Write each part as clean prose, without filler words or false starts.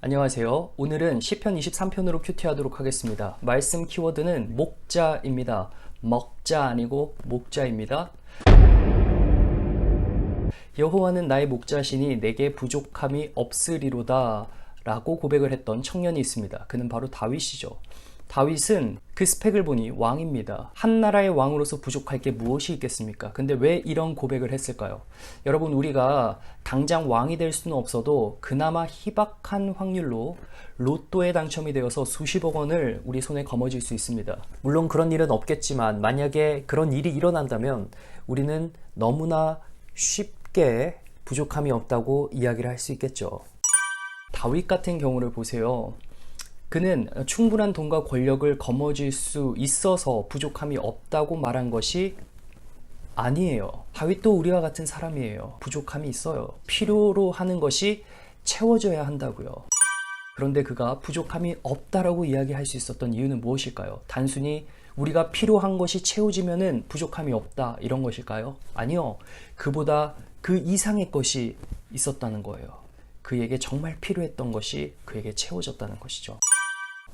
안녕하세요. 오늘은 시편 23편으로 큐티하도록 하겠습니다. 말씀 키워드는 목자입니다. 먹자 아니고 목자입니다. 여호와는 나의 목자시니 내게 부족함이 없으리로다 라고 고백을 했던 청년이 있습니다. 그는 바로 다윗이죠. 다윗은 그 스펙을 보니 왕입니다. 한 나라의 왕으로서 부족할 게 무엇이 있겠습니까? 근데 왜 이런 고백을 했을까요? 여러분, 우리가 당장 왕이 될 수는 없어도 그나마 희박한 확률로 로또에 당첨이 되어서 수십억 원을 우리 손에 거머쥘 수 있습니다. 물론 그런 일은 없겠지만 만약에 그런 일이 일어난다면 우리는 너무나 쉽게 부족함이 없다고 이야기를 할 수 있겠죠. 다윗 같은 경우를 보세요. 그는 충분한 돈과 권력을 거머쥘 수 있어서 부족함이 없다고 말한 것이 아니에요. 다윗도 우리와 같은 사람이에요. 부족함이 있어요. 필요로 하는 것이 채워져야 한다고요. 그런데 그가 부족함이 없다라고 이야기할 수 있었던 이유는 무엇일까요? 단순히 우리가 필요한 것이 채워지면은 부족함이 없다 이런 것일까요? 아니요. 그보다 그 이상의 것이 있었다는 거예요. 그에게 정말 필요했던 것이 그에게 채워졌다는 것이죠.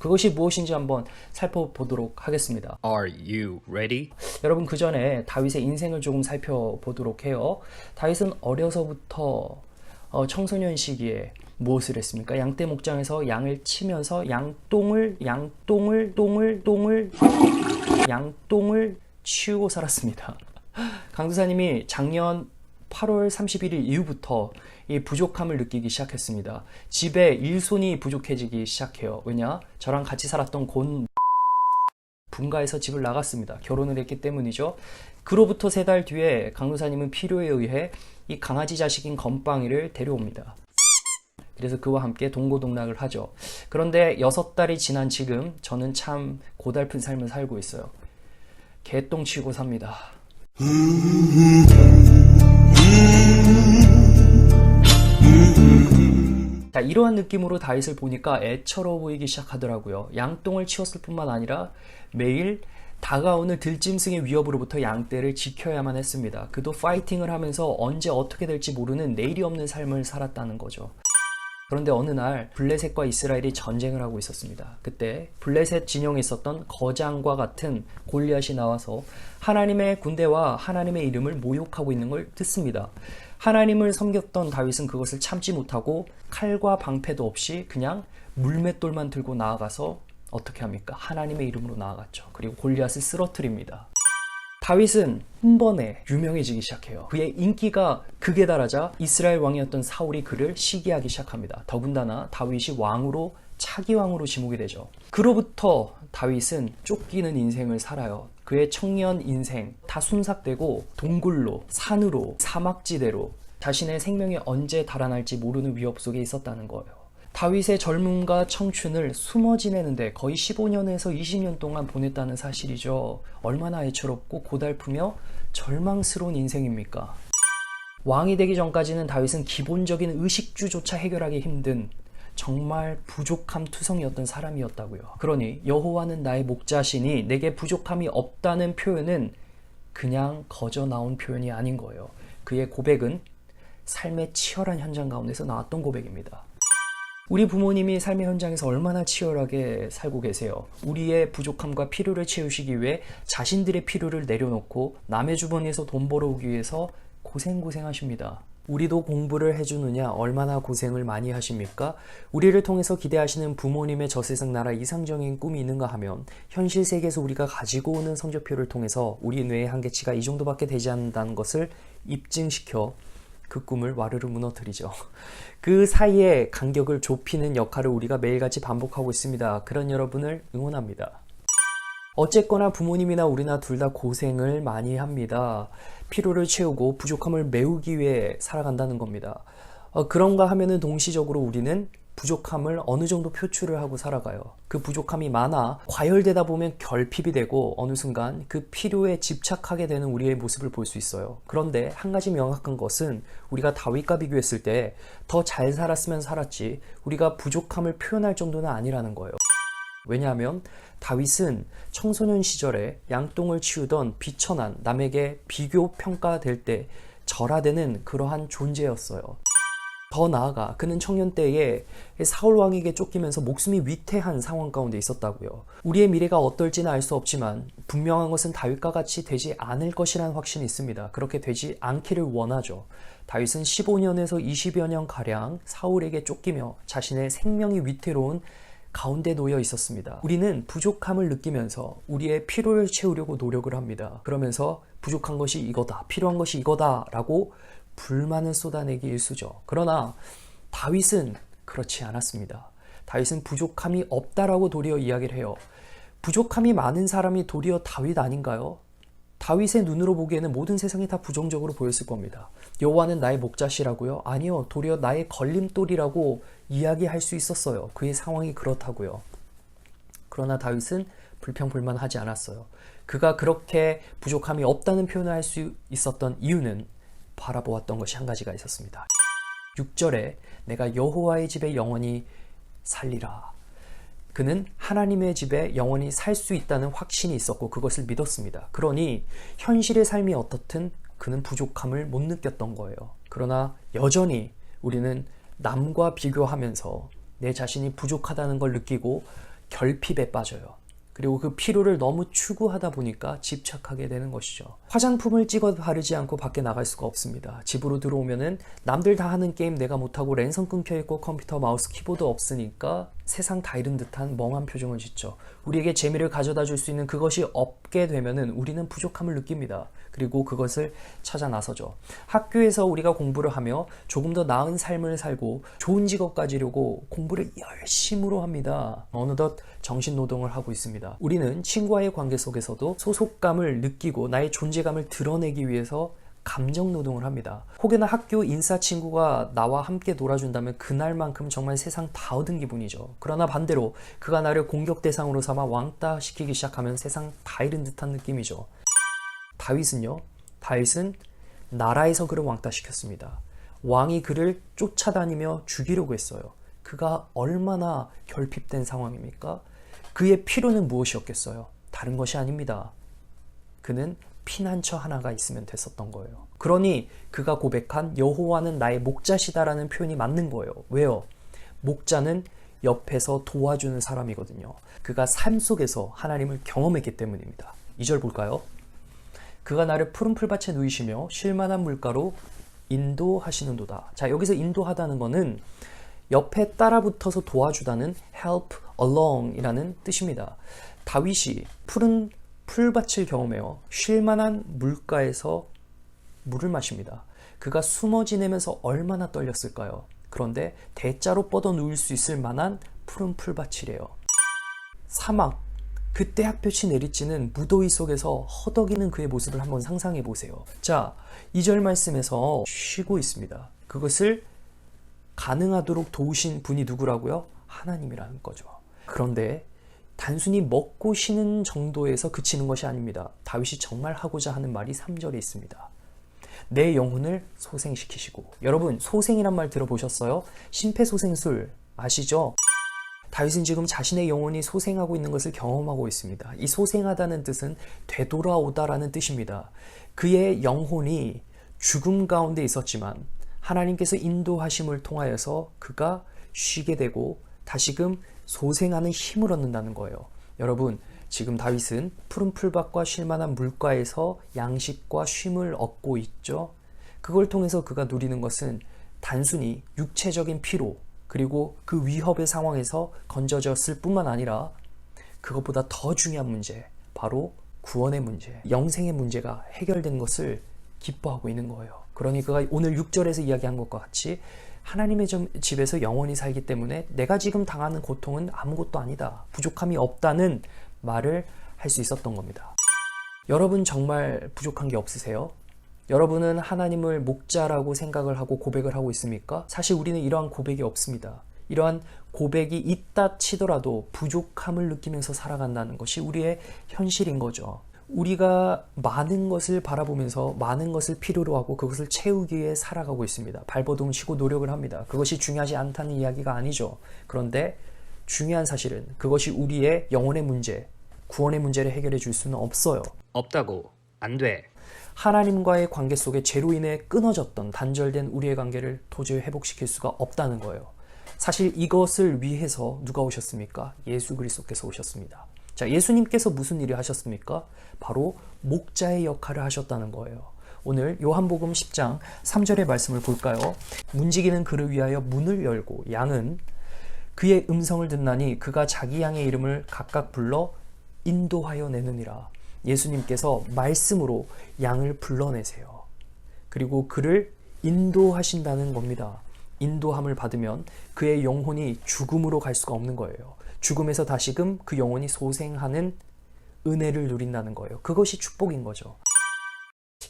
그것이 무엇인지 한번 살펴보도록 하겠습니다. Are you ready? 여러분, 그 전에 다윗의 인생을 조금 살펴보도록 해요. 다윗은 어려서부터 청소년 시기에 무엇을 했습니까? 양떼 목장에서 양을 치면서 양똥을 치우고 살았습니다. 강도사님이 작년 8월 31일 이후부터 이 부족함을 느끼기 시작했습니다. 집에 일손이 부족해지기 시작해요. 왜냐? 저랑 같이 살았던 분가에서 집을 나갔습니다. 결혼을 했기 때문이죠. 그로부터 3달 뒤에 강도사님은 필요에 의해 이 강아지 자식인 건빵이를 데려옵니다. 그래서 그와 함께 동고동락을 하죠. 그런데 6달이 지난 지금 저는 참 고달픈 삶을 살고 있어요. 개똥 치고 삽니다. 자, 이러한 느낌으로 다윗을 보니까 애처로워 보이기 시작하더라고요. 양똥을 치웠을 뿐만 아니라 매일 다가오는 들짐승의 위협으로부터 양떼를 지켜야만 했습니다. 그도 파이팅을 하면서 언제 어떻게 될지 모르는 내일이 없는 삶을 살았다는 거죠. 그런데 어느 날 블레셋과 이스라엘이 전쟁을 하고 있었습니다. 그때 블레셋 진영에 있었던 거장과 같은 골리앗이 나와서 하나님의 군대와 하나님의 이름을 모욕하고 있는 걸 듣습니다. 하나님을 섬겼던 다윗은 그것을 참지 못하고 칼과 방패도 없이 그냥 물맷돌만 들고 나아가서 어떻게 합니까? 하나님의 이름으로 나아갔죠. 그리고 골리앗을 쓰러뜨립니다. 다윗은 한 번에 유명해지기 시작해요. 그의 인기가 극에 달하자 이스라엘 왕이었던 사울이 그를 시기하기 시작합니다. 더군다나 다윗이 왕으로 차기 왕으로 지목이 되죠. 그로부터 다윗은 쫓기는 인생을 살아요. 그의 청년 인생 다 순삭되고 동굴로, 산으로, 사막지대로 자신의 생명이 언제 달아날지 모르는 위협 속에 있었다는 거예요. 다윗의 젊음과 청춘을 숨어 지내는데 거의 15년에서 20년 동안 보냈다는 사실이죠. 얼마나 애처롭고 고달프며 절망스러운 인생입니까? 왕이 되기 전까지는 다윗은 기본적인 의식주조차 해결하기 힘든 정말 부족함 투성이었던 사람이었다고요. 그러니 여호와는 나의 목자시니 내게 부족함이 없다는 표현은 그냥 거저 나온 표현이 아닌 거예요. 그의 고백은 삶의 치열한 현장 가운데서 나왔던 고백입니다. 우리 부모님이 삶의 현장에서 얼마나 치열하게 살고 계세요. 우리의 부족함과 필요를 채우시기 위해 자신들의 필요를 내려놓고 남의 주머니에서 돈 벌어오기 위해서 고생하십니다. 우리도 공부를 해주느냐 얼마나 고생을 많이 하십니까? 우리를 통해서 기대하시는 부모님의 저세상 나라 이상적인 꿈이 있는가 하면 현실 세계에서 우리가 가지고 오는 성적표를 통해서 우리 뇌의 한계치가 이 정도밖에 되지 않는다는 것을 입증시켜 그 꿈을 와르르 무너뜨리죠. 그 사이에 간격을 좁히는 역할을 우리가 매일같이 반복하고 있습니다. 그런 여러분을 응원합니다. 어쨌거나 부모님이나 우리나 둘 다 고생을 많이 합니다. 필요를 채우고 부족함을 메우기 위해 살아간다는 겁니다. 그런가 하면은 동시적으로 우리는 부족함을 어느 정도 표출을 하고 살아가요. 그 부족함이 많아 과열되다 보면 결핍이 되고 어느 순간 그 필요에 집착하게 되는 우리의 모습을 볼 수 있어요. 그런데 한 가지 명확한 것은 우리가 다윗과 비교했을 때 더 잘 살았으면 살았지 우리가 부족함을 표현할 정도는 아니라는 거예요. 왜냐하면 다윗은 청소년 시절에 양똥을 치우던 비천한 남에게 비교 평가될 때 절하되는 그러한 존재였어요. 더 나아가 그는 청년 때에 사울 왕에게 쫓기면서 목숨이 위태한 상황 가운데 있었다고요. 우리의 미래가 어떨지는 알 수 없지만 분명한 것은 다윗과 같이 되지 않을 것이라는 확신이 있습니다. 그렇게 되지 않기를 원하죠. 다윗은 15년에서 20여 년가량 사울에게 쫓기며 자신의 생명이 위태로운 가운데 놓여 있었습니다. 우리는 부족함을 느끼면서 우리의 필요를 채우려고 노력을 합니다. 그러면서 부족한 것이 이거다, 필요한 것이 이거다 라고 불만을 쏟아내기 일쑤죠. 그러나 다윗은 그렇지 않았습니다. 다윗은 부족함이 없다라고 도리어 이야기를 해요. 부족함이 많은 사람이 도리어 다윗 아닌가요? 다윗의 눈으로 보기에는 모든 세상이 다 부정적으로 보였을 겁니다. 여호와는 나의 목자시라고요? 아니요, 도리어 나의 걸림돌이라고 이야기할 수 있었어요. 그의 상황이 그렇다고요. 그러나 다윗은 불평불만하지 않았어요. 그가 그렇게 부족함이 없다는 표현을 할 수 있었던 이유는 바라보았던 것이 한 가지가 있었습니다. 6절에 내가 여호와의 집에 영원히 살리라. 그는 하나님의 집에 영원히 살 수 있다는 확신이 있었고 그것을 믿었습니다. 그러니 현실의 삶이 어떻든 그는 부족함을 못 느꼈던 거예요. 그러나 여전히 우리는 남과 비교하면서 내 자신이 부족하다는 걸 느끼고 결핍에 빠져요. 그리고 그 필요를 너무 추구하다 보니까 집착하게 되는 것이죠. 화장품을 찍어 바르지 않고 밖에 나갈 수가 없습니다. 집으로 들어오면은 남들 다 하는 게임 내가 못하고 랜선 끊겨 있고 컴퓨터 마우스 키보드 없으니까 세상 다 잃은 듯한 멍한 표정을 짓죠. 우리에게 재미를 가져다 줄 수 있는 그것이 없게 되면은 우리는 부족함을 느낍니다. 그리고 그것을 찾아 나서죠. 학교에서 우리가 공부를 하며 조금 더 나은 삶을 살고 좋은 직업 가지려고 공부를 열심으로 합니다. 어느덧 정신노동을 하고 있습니다. 우리는 친구와의 관계 속에서도 소속감을 느끼고 나의 존재감을 드러내기 위해서 감정노동을 합니다. 혹여나 학교 인싸 친구가 나와 함께 놀아준다면 그날만큼 정말 세상 다 얻은 기분이죠. 그러나 반대로 그가 나를 공격 대상으로 삼아 왕따 시키기 시작하면 세상 다 잃은 듯한 느낌이죠. 다윗은 나라에서 그를 왕따시켰습니다. 왕이 그를 쫓아다니며 죽이려고 했어요. 그가 얼마나 결핍된 상황입니까? 그의 필요는 무엇이었겠어요? 다른 것이 아닙니다. 그는 피난처 하나가 있으면 됐었던 거예요. 그러니 그가 고백한 여호와는 나의 목자시다라는 표현이 맞는 거예요. 왜요? 목자는 옆에서 도와주는 사람이거든요. 그가 삶 속에서 하나님을 경험했기 때문입니다. 2절 볼까요? 그가 나를 푸른 풀밭에 누이시며 쉴만한 물가로 인도하시는도다. 자, 여기서 인도하다는 거는 옆에 따라붙어서 도와주다는 help along 이라는 뜻입니다. 다윗이 푸른 풀밭을 경험해요. 쉴만한 물가에서 물을 마십니다. 그가 숨어 지내면서 얼마나 떨렸을까요? 그런데 대자로 뻗어 누울 수 있을 만한 푸른 풀밭이래요. 사막, 그때 햇볕이 내리쬐는 무더위 속에서 허덕이는 그의 모습을 한번 상상해 보세요. 자, 2절 말씀에서 쉬고 있습니다. 그것을 가능하도록 도우신 분이 누구라고요? 하나님이라는 거죠. 그런데 단순히 먹고 쉬는 정도에서 그치는 것이 아닙니다. 다윗이 정말 하고자 하는 말이 3절에 있습니다. 내 영혼을 소생시키시고. 여러분, 소생이란 말 들어보셨어요? 심폐소생술 아시죠? 다윗은 지금 자신의 영혼이 소생하고 있는 것을 경험하고 있습니다. 이 소생하다는 뜻은 되돌아오다라는 뜻입니다. 그의 영혼이 죽음 가운데 있었지만 하나님께서 인도하심을 통하여서 그가 쉬게 되고 다시금 소생하는 힘을 얻는다는 거예요. 여러분, 지금 다윗은 푸른 풀밭과 쉴만한 물가에서 양식과 쉼을 얻고 있죠. 그걸 통해서 그가 누리는 것은 단순히 육체적인 피로, 그리고 그 위협의 상황에서 건져졌을 뿐만 아니라 그것보다 더 중요한 문제, 바로 구원의 문제, 영생의 문제가 해결된 것을 기뻐하고 있는 거예요. 그러니 그가 오늘 6절에서 이야기한 것과 같이 하나님의 집에서 영원히 살기 때문에 내가 지금 당하는 고통은 아무것도 아니다. 부족함이 없다는 말을 할 수 있었던 겁니다. 여러분 정말 부족한 게 없으세요? 여러분은 하나님을 목자라고 생각을 하고 고백을 하고 있습니까? 사실 우리는 이러한 고백이 없습니다. 이러한 고백이 있다 치더라도 부족함을 느끼면서 살아간다는 것이 우리의 현실인 거죠. 우리가 많은 것을 바라보면서 많은 것을 필요로 하고 그것을 채우기 위해 살아가고 있습니다. 발버둥 치고 노력을 합니다. 그것이 중요하지 않다는 이야기가 아니죠. 그런데 중요한 사실은 그것이 우리의 영혼의 문제, 구원의 문제를 해결해 줄 수는 없어요. 없다고 안 돼. 하나님과의 관계 속에 죄로 인해 끊어졌던 단절된 우리의 관계를 도저히 회복시킬 수가 없다는 거예요. 사실 이것을 위해서 누가 오셨습니까? 예수 그리스도께서 오셨습니다. 자, 예수님께서 무슨 일을 하셨습니까? 바로 목자의 역할을 하셨다는 거예요. 오늘 요한복음 10장 3절의 말씀을 볼까요? 문지기는 그를 위하여 문을 열고 양은 그의 음성을 듣나니 그가 자기 양의 이름을 각각 불러 인도하여 내느니라. 예수님께서 말씀으로 양을 불러내세요. 그리고 그를 인도하신다는 겁니다. 인도함을 받으면 그의 영혼이 죽음으로 갈 수가 없는 거예요. 죽음에서 다시금 그 영혼이 소생하는 은혜를 누린다는 거예요. 그것이 축복인 거죠.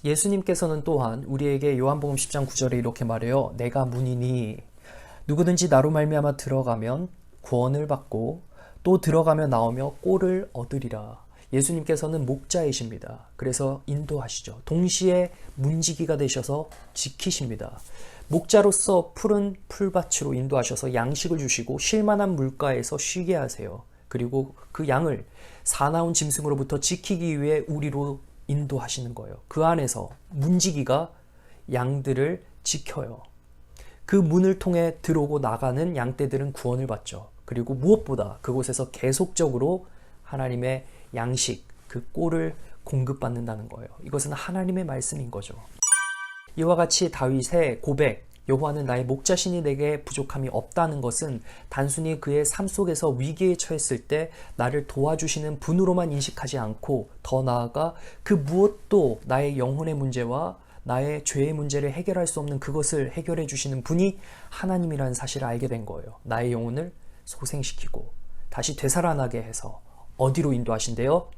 예수님께서는 또한 우리에게 요한복음 10장 9절에 이렇게 말해요. 내가 문이니 누구든지 나로 말미암아 들어가면 구원을 받고 또 들어가며 나오며 꼴을 얻으리라. 예수님께서는 목자이십니다. 그래서 인도하시죠. 동시에 문지기가 되셔서 지키십니다. 목자로서 푸른 풀밭으로 인도하셔서 양식을 주시고 쉴만한 물가에서 쉬게 하세요. 그리고 그 양을 사나운 짐승으로부터 지키기 위해 우리로 인도하시는 거예요. 그 안에서 문지기가 양들을 지켜요. 그 문을 통해 들어오고 나가는 양떼들은 구원을 받죠. 그리고 무엇보다 그곳에서 계속적으로 하나님의 양식, 그 꼴을 공급받는다는 거예요. 이것은 하나님의 말씀인 거죠. 이와 같이 다윗의 고백, 여호와는 나의 목자시니 내게 부족함이 없다는 것은 단순히 그의 삶 속에서 위기에 처했을 때 나를 도와주시는 분으로만 인식하지 않고 더 나아가 그 무엇도 나의 영혼의 문제와 나의 죄의 문제를 해결할 수 없는 그것을 해결해 주시는 분이 하나님이라는 사실을 알게 된 거예요. 나의 영혼을 소생시키고 다시 되살아나게 해서 어디로 인도하신대요?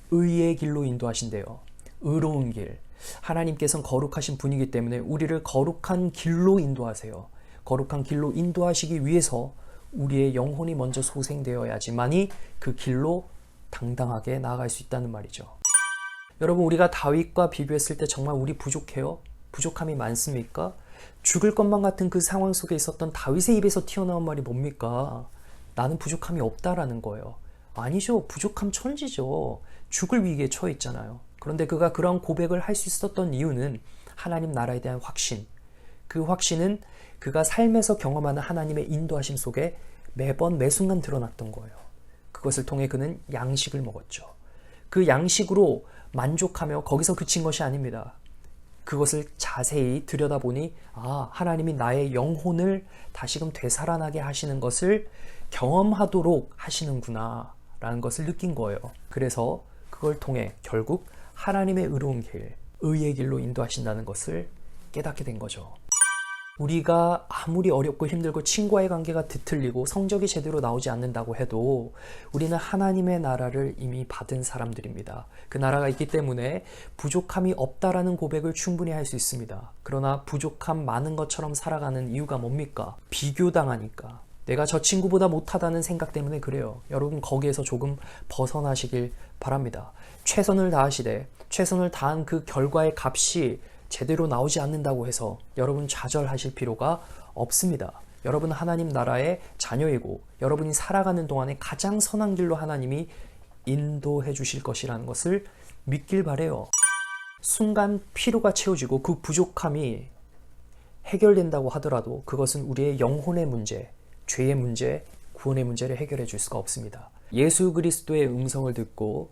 의의 길로 인도하신대요. 의로운 길. 하나님께서는 거룩하신 분이기 때문에 우리를 거룩한 길로 인도하세요. 거룩한 길로 인도하시기 위해서 우리의 영혼이 먼저 소생되어야지만이 그 길로 당당하게 나아갈 수 있다는 말이죠. 여러분, 우리가 다윗과 비교했을 때 정말 우리 부족해요? 부족함이 많습니까? 죽을 것만 같은 그 상황 속에 있었던 다윗의 입에서 튀어나온 말이 뭡니까? 나는 부족함이 없다라는 거예요. 아니죠. 부족함 천지죠. 죽을 위기에 처해 있잖아요. 그런데 그가 그런 고백을 할 수 있었던 이유는 하나님 나라에 대한 확신. 그 확신은 그가 삶에서 경험하는 하나님의 인도하심 속에 매번 매순간 드러났던 거예요. 그것을 통해 그는 양식을 먹었죠. 그 양식으로 만족하며 거기서 그친 것이 아닙니다. 그것을 자세히 들여다보니 하나님이 나의 영혼을 다시금 되살아나게 하시는 것을 경험하도록 하시는구나 라는 것을 느낀 거예요. 그래서 그걸 통해 결국 하나님의 의로운 길, 의의 길로 인도하신다는 것을 깨닫게 된 거죠. 우리가 아무리 어렵고 힘들고 친구와의 관계가 뒤틀리고 성적이 제대로 나오지 않는다고 해도 우리는 하나님의 나라를 이미 받은 사람들입니다. 그 나라가 있기 때문에 부족함이 없다라는 고백을 충분히 할 수 있습니다. 그러나 부족함 많은 것처럼 살아가는 이유가 뭡니까? 비교당하니까. 내가 저 친구보다 못하다는 생각 때문에 그래요. 여러분, 거기에서 조금 벗어나시길 바랍니다. 최선을 다하시되 최선을 다한 그 결과의 값이 제대로 나오지 않는다고 해서 여러분 좌절하실 필요가 없습니다. 여러분 하나님 나라의 자녀이고 여러분이 살아가는 동안에 가장 선한 길로 하나님이 인도해 주실 것이라는 것을 믿길 바래요. 순간 피로가 채워지고 그 부족함이 해결된다고 하더라도 그것은 우리의 영혼의 문제, 죄의 문제, 구원의 문제를 해결해 줄 수가 없습니다. 예수 그리스도의 음성을 듣고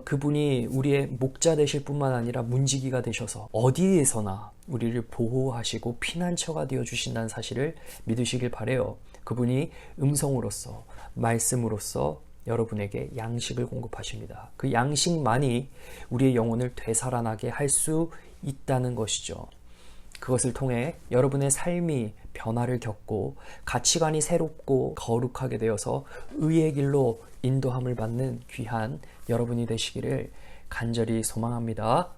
그분이 우리의 목자 되실 뿐만 아니라 문지기가 되셔서 어디에서나 우리를 보호하시고 피난처가 되어주신다는 사실을 믿으시길 바라요. 그분이 음성으로서 말씀으로서 여러분에게 양식을 공급하십니다. 그 양식만이 우리의 영혼을 되살아나게 할 수 있다는 것이죠. 그것을 통해 여러분의 삶이 변화를 겪고 가치관이 새롭고 거룩하게 되어서 의의 길로 인도함을 받는 귀한 여러분이 되시기를 간절히 소망합니다.